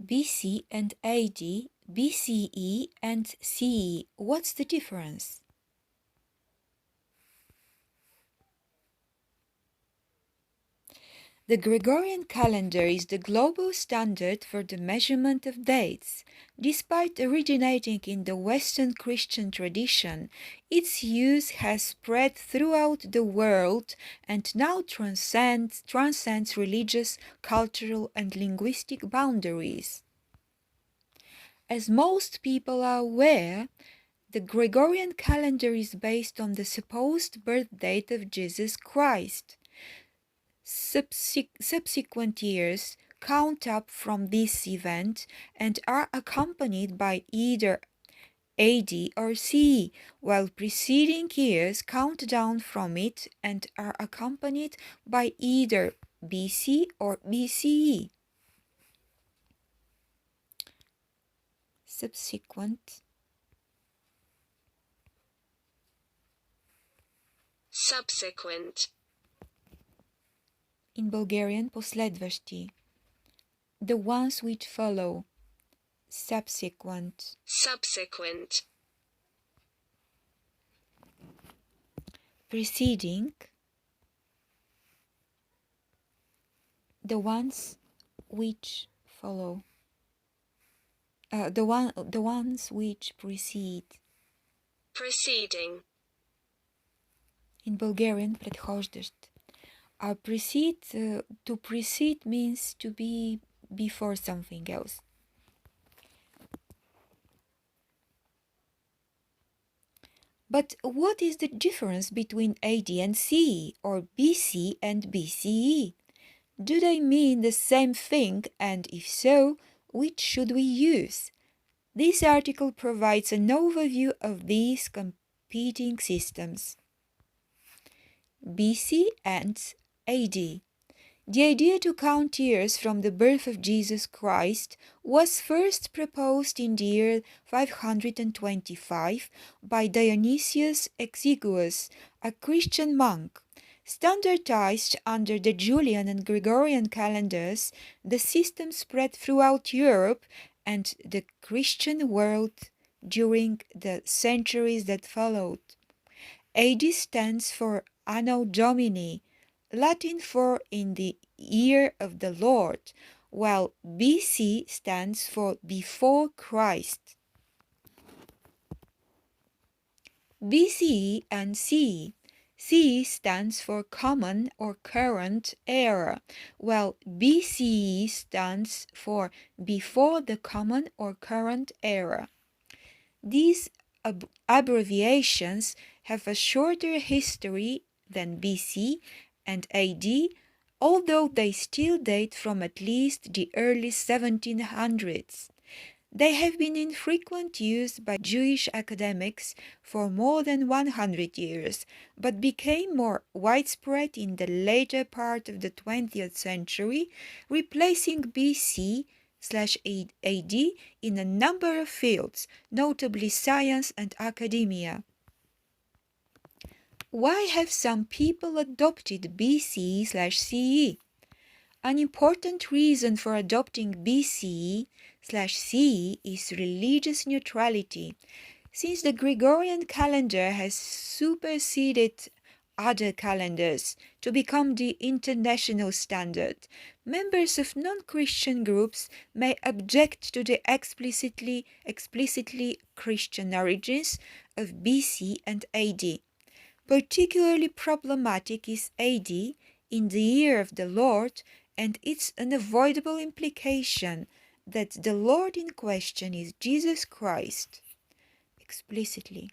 BC and AD, BCE and CE. What's the difference? The Gregorian calendar is the global standard for the measurement of dates. Despite originating in the Western Christian tradition, its use has spread throughout the world and now transcends religious, cultural, and linguistic boundaries. As most people are aware, the Gregorian calendar is based on the supposed birth date of Jesus Christ. Subsequent years count up from this event and are accompanied by either AD or CE, while preceding years count down from it and are accompanied by either BC or BCE. Subsequent. In Bulgarian, последващи. The ones which follow. Subsequent. Preceding. The ones which follow. The ones which precede. Preceding. In Bulgarian, предхождащ. To precede means to be before something else. But what is the difference between AD and CE or BC and BCE? Do they mean the same thing, and if so, which should we use? This article provides an overview of these competing systems. BC and AD. The idea to count years from the birth of Jesus Christ was first proposed in the year 525 by Dionysius Exiguus, a Christian monk. Standardized under the Julian and Gregorian calendars, the system spread throughout Europe and the Christian world during the centuries that followed. AD stands for Anno Domini, Latin for in the year of the Lord, while BC stands for before Christ. BCE and CE. CE stands for common or current era, while BCE stands for before the common or current era. These abbreviations have a shorter history than BC and AD, although they still date from at least the early 1700s. They have been in frequent use by Jewish academics for more than 100 years, but became more widespread in the later part of the 20th century, replacing BC/AD in a number of fields, notably science and academia. Why have some people adopted BCE/CE? An important reason for adopting BCE/CE is religious neutrality. Since the Gregorian calendar has superseded other calendars to become the international standard, members of non-Christian groups may object to the explicitly Christian origins of BC and AD. Particularly problematic is AD, in the year of the Lord, and its unavoidable implication that the Lord in question is Jesus Christ. Explicitly.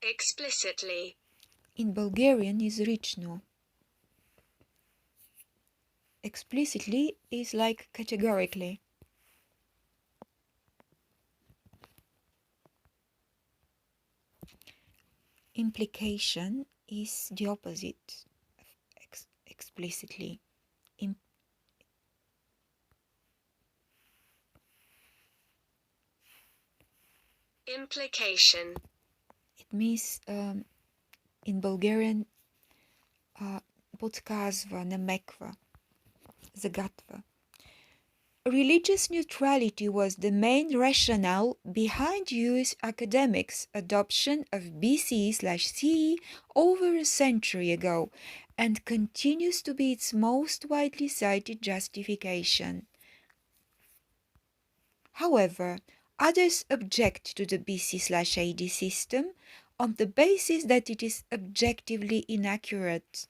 Explicitly. In Bulgarian is rično. Explicitly is like categorically. Implication is the opposite of explicitly. Implication. It means in Bulgarian подсказва, намеква, загатва. Religious neutrality was the main rationale behind US academics' adoption of BCE/CE over a century ago and continues to be its most widely cited justification. However, others object to the BC/AD system on the basis that it is objectively inaccurate.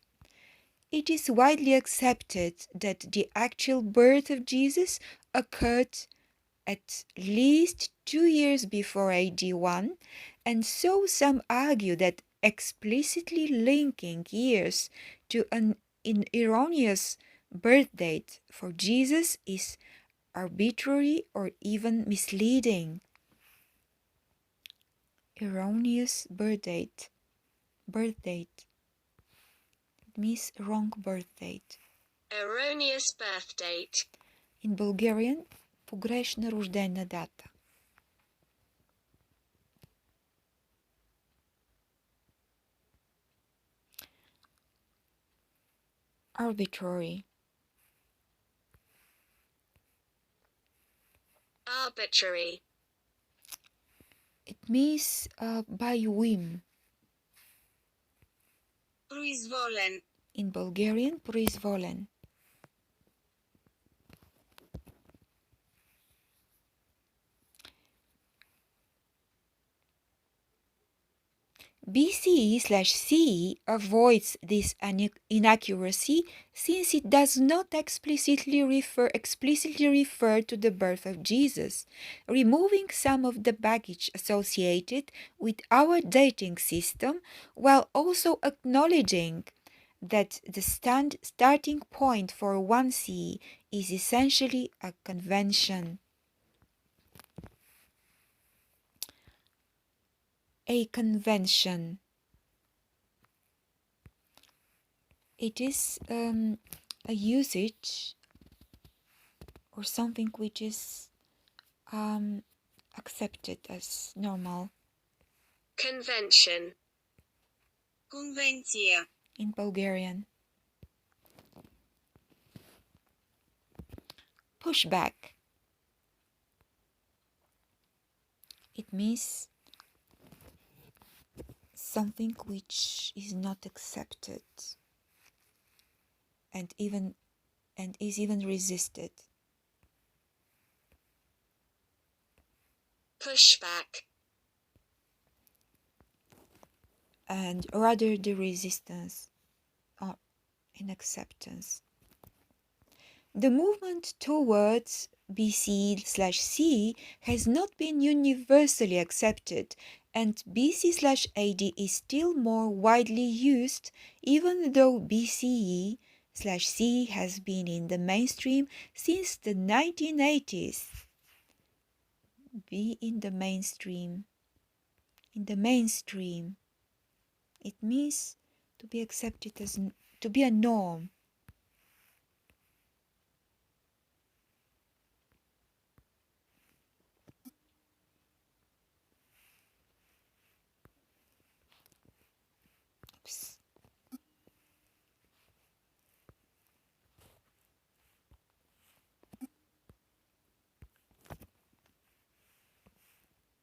It is widely accepted that the actual birth of Jesus occurred at least 2 years before AD 1, and so some argue that explicitly linking years to an erroneous birth date for Jesus is arbitrary or even misleading. Erroneous birth date. It means wrong birth date. Erroneous birth date. In Bulgarian, погрешна рождена дата. Arbitrary. Arbitrary. It means by whim. Произволен. In Bulgarian, произволен. BCE/CE avoids this inaccuracy since it does not explicitly refer to the birth of Jesus, removing some of the baggage associated with our dating system while also acknowledging that the starting point for 1CE is essentially a convention. A convention. It is a usage or something which is accepted as normal. Convention. Конвенция. In Bulgarian. Pushback. It means something which is not accepted and is even resisted. Pushback. And rather the resistance or inacceptance. The movement towards BC/CE has not been universally accepted, and BC/AD is still more widely used, even though BCE/CE has been in the mainstream since the 1980s. Be in the mainstream. In the mainstream. It means to be accepted as to be a norm. Oops.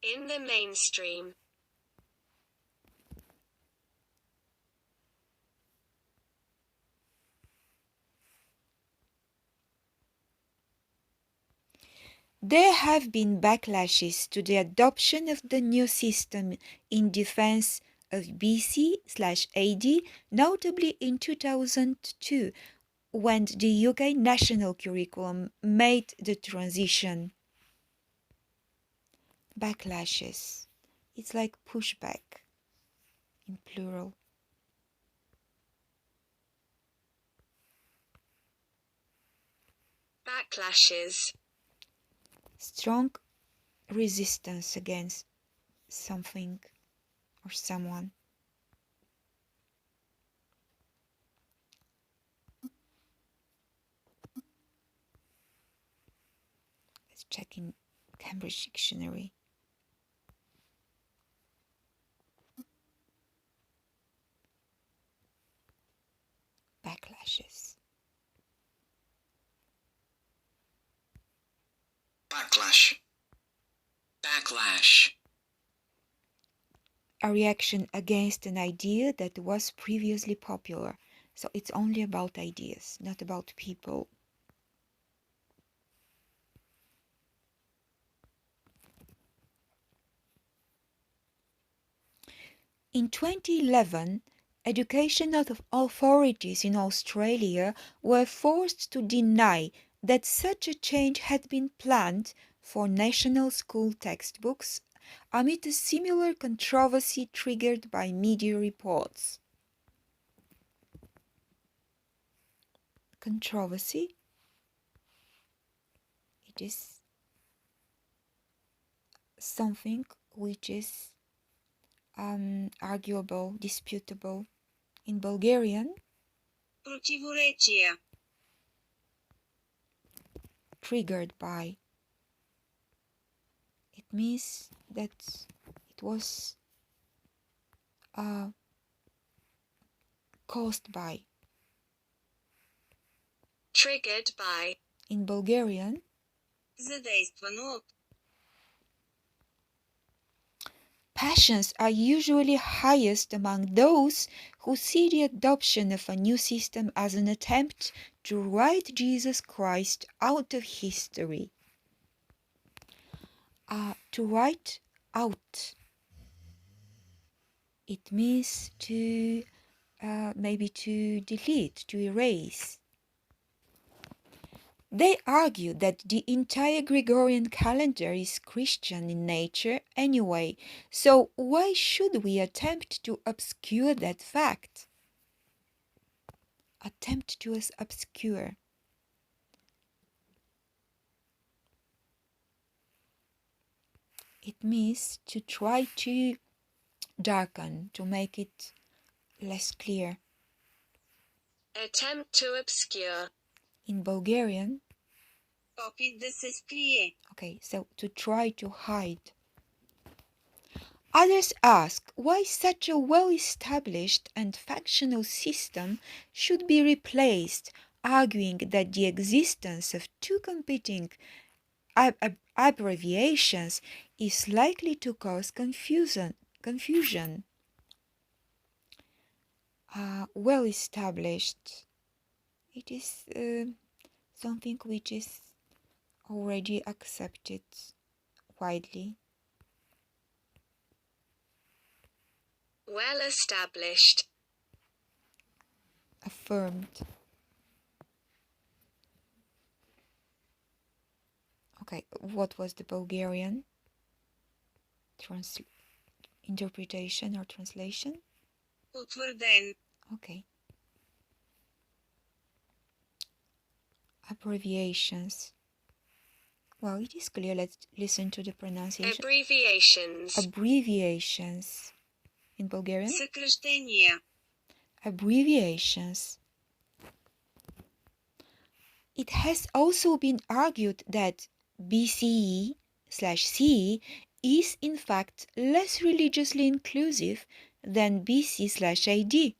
In the mainstream. There have been backlashes to the adoption of the new system in defense of BC/AD, notably in 2002, when the UK national curriculum made the transition. Backlashes. It's like pushback in plural. Backlashes. Strong resistance against something or someone. Let's check in Cambridge Dictionary. backlashes. Backlash. Backlash. A reaction against an idea that was previously popular. So it's only about ideas, not about people. In 2011, educational authorities in Australia were forced to deny that such a change had been planned for national school textbooks amid a similar controversy triggered by media reports. Controversy? It is something which is arguable, disputable. In Bulgarian, Противоречия. triggered by. It means that it was caused by. Triggered by. In Bulgarian, Задействано от. passions are usually highest among those who see the adoption of a new system as an attempt to write Jesus Christ out of history. To write out. It means to maybe to delete, to erase. They argue that the entire Gregorian calendar is Christian in nature anyway, so why should we attempt to obscure that fact? Attempt to obscure. It means to try to darken, to make it less clear. Attempt to obscure. In Bulgarian, Опит да се скрие. okay, so to try to hide. Others ask why such a well-established and functional system should be replaced, arguing that the existence of two competing abbreviations is likely to cause confusion. Well-established. It is something which is already accepted widely. Well established. Affirmed. Okay, what was the Bulgarian interpretation or translation? Утвърден. Okay. Abbreviations. Well, it is clear. Let's listen to the pronunciation. Abbreviations. Abbreviations. In Bulgarian? Съкръщения. Abbreviations. It has also been argued that BCE/CE is in fact less religiously inclusive than BC/AD.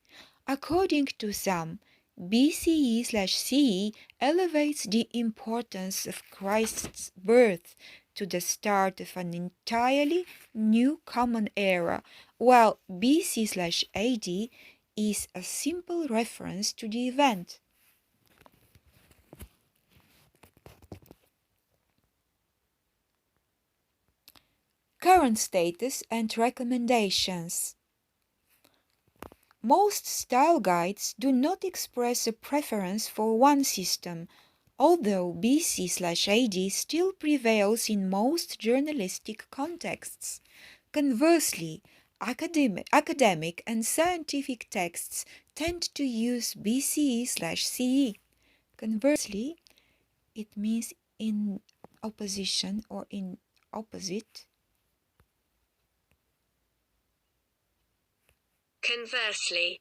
According to some, BCE/CE elevates the importance of Christ's birth to the start of an entirely new common era, while BC/AD is a simple reference to the event. Current status and recommendations. Most style guides do not express a preference for one system, although BC/AD still prevails in most journalistic contexts. Conversely, academic and scientific texts tend to use BCE/CE. Conversely, it means in opposition or in opposite. Conversely.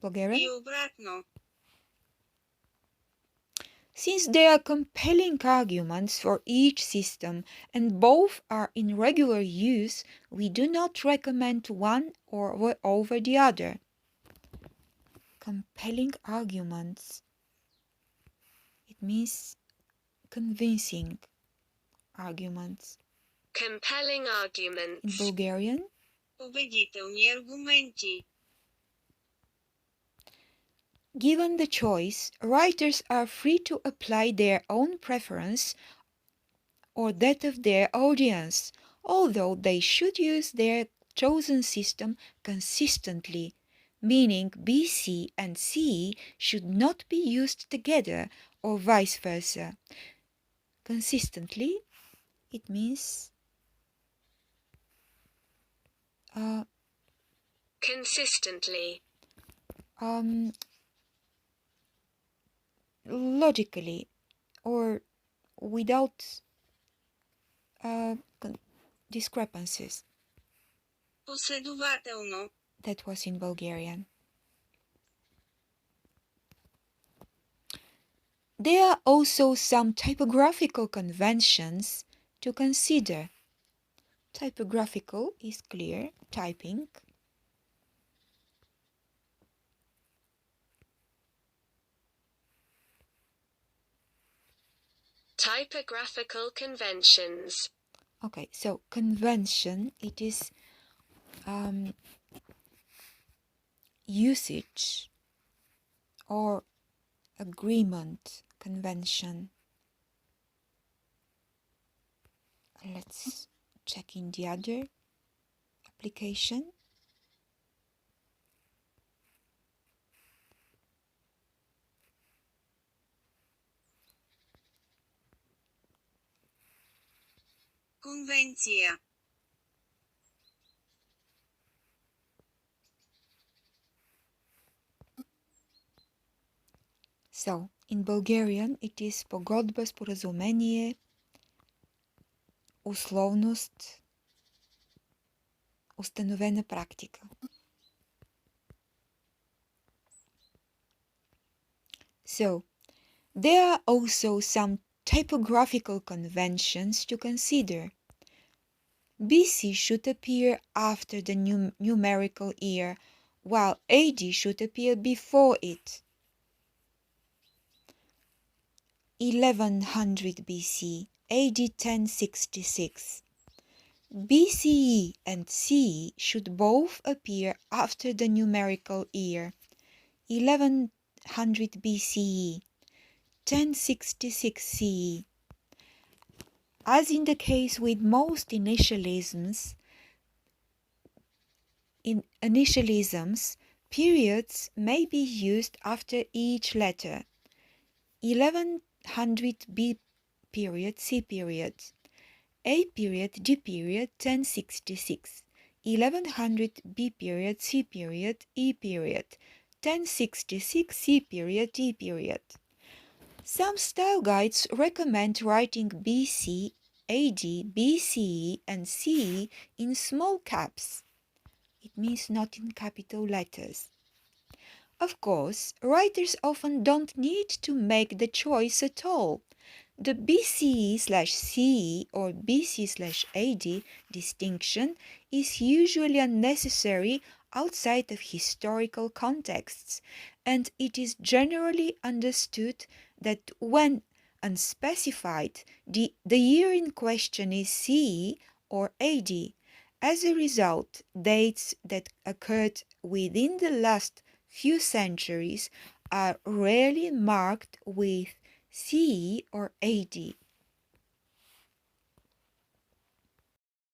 Bulgarian? И обратно. Since there are compelling arguments for each system and both are in regular use, we do not recommend one or over the other. Compelling arguments. It means convincing arguments. Compelling In arguments. Bulgarian, Убедителни аргументи. given the choice, writers are free to apply their own preference or that of their audience, although they should use their chosen system consistently, meaning BC and CE should not be used together or vice versa. Consistently, it means Consistently. Logically or without discrepancies. Последователно. That was in Bulgarian. There are also some typographical conventions to consider. Typographical is clear, typing. Typographical conventions. Okay, so convention, it is usage or agreement convention. Let's check in the other application. Конвенция. So, in Bulgarian it is погодба, споразумение, условност, установена практика. So, there are also some typographical conventions to consider. BC should appear after the numerical year, while AD should appear before it. 1100 BC, AD 1066. BCE and CE should both appear after the numerical year, 1100 BCE, 1066 CE. As in the case with most initialisms, periods may be used after each letter. 1100 B period, C period. A period, D period, 1066. 1100 B period, C period, E period. 1066 C period, E period. Some style guides recommend writing BC, AD, BCE, and CE in small caps. It means not in capital letters. Of course, writers often don't need to make the choice at all. The BCE/CE or BC/AD distinction is usually unnecessary outside of historical contexts, and it is generally understood that when unspecified, the year in question is CE or AD. As a result, dates that occurred within the last few centuries are rarely marked with CE or AD.